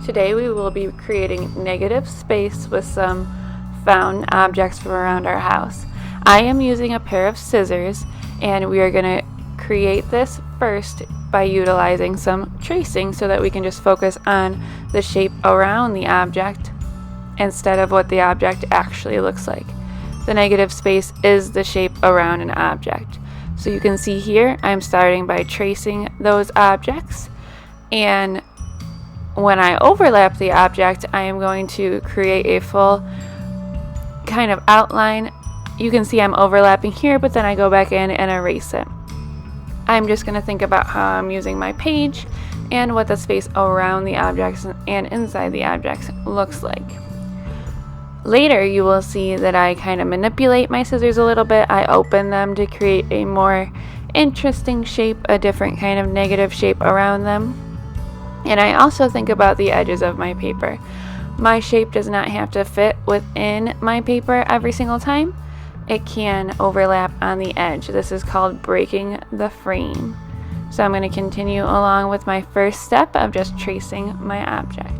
Today we will be creating negative space with some found objects from around our house. I am using a pair of scissors, and we are going to create this first by utilizing some tracing so that we can just focus on the shape around the object instead of what the object actually looks like. The negative space is the shape around an object. So you can see here I'm starting by tracing those objects, and when I overlap the object, I am going to create a full kind of outline. You can see I'm overlapping here, but then I go back in and erase it. I'm just going to think about how I'm using my page and what the space around the objects and inside the objects looks like. Later, you will see that I kind of manipulate my scissors a little bit. I open them to create a more interesting shape, a different kind of negative shape around them. And I also think about the edges of my paper. My shape does not have to fit within my paper every single time. It can overlap on the edge. This is called breaking the frame. So I'm going to continue along with my first step of just tracing my object.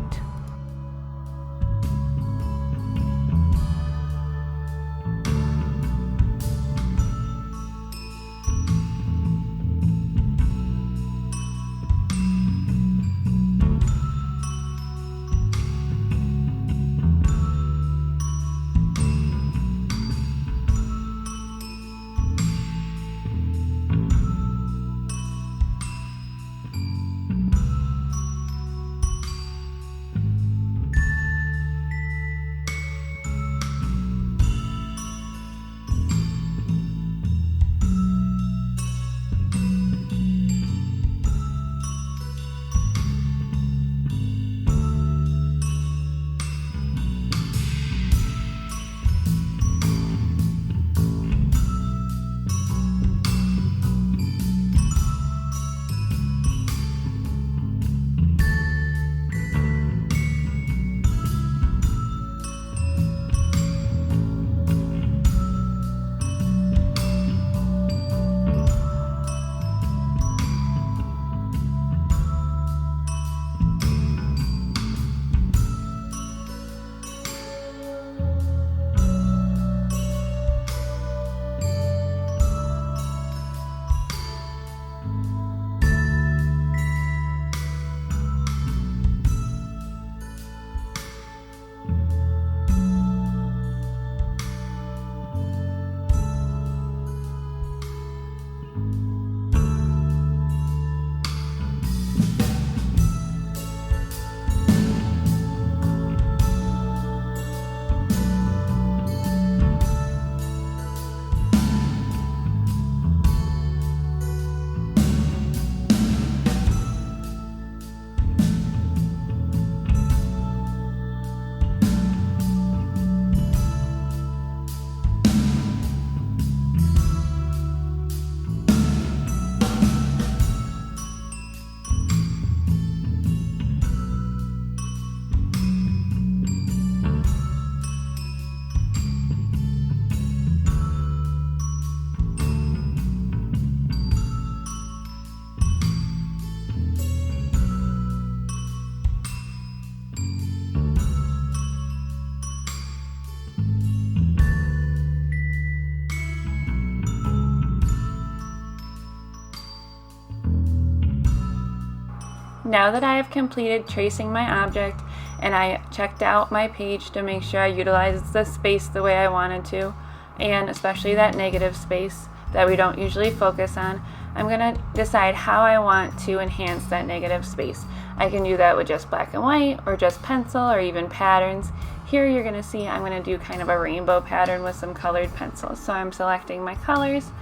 Now that I have completed tracing my object and I checked out my page to make sure I utilized the space the way I wanted to, and especially that negative space that we don't usually focus on, I'm going to decide how I want to enhance that negative space. I can do that with just black and white or just pencil or even patterns. Here you're going to see I'm going to do kind of a rainbow pattern with some colored pencils. So I'm selecting my colors.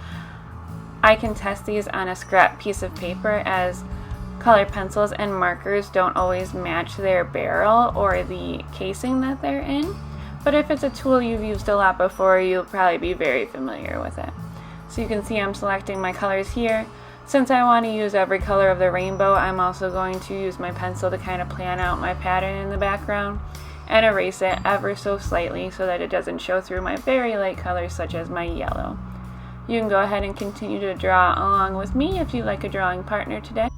I can test these on a scrap piece of paper, as colored pencils and markers don't always match their barrel or the casing that they're in. But if it's a tool you've used a lot before, you'll probably be very familiar with it. So you can see I'm selecting my colors here. Since I want to use every color of the rainbow, I'm also going to use my pencil to kind of plan out my pattern in the background and erase it ever so slightly so that it doesn't show through my very light colors such as my yellow. You can go ahead and continue to draw along with me if you'd like a drawing partner today.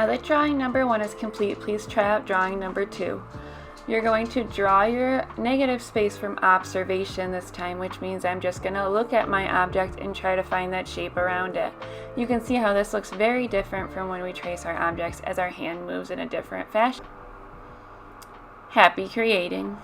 Now that drawing number 1 is complete, please try out drawing number 2. You're going to draw your negative space from observation this time, which means I'm just going to look at my object and try to find that shape around it. You can see how this looks very different from when we trace our objects as our hand moves in a different fashion. Happy creating!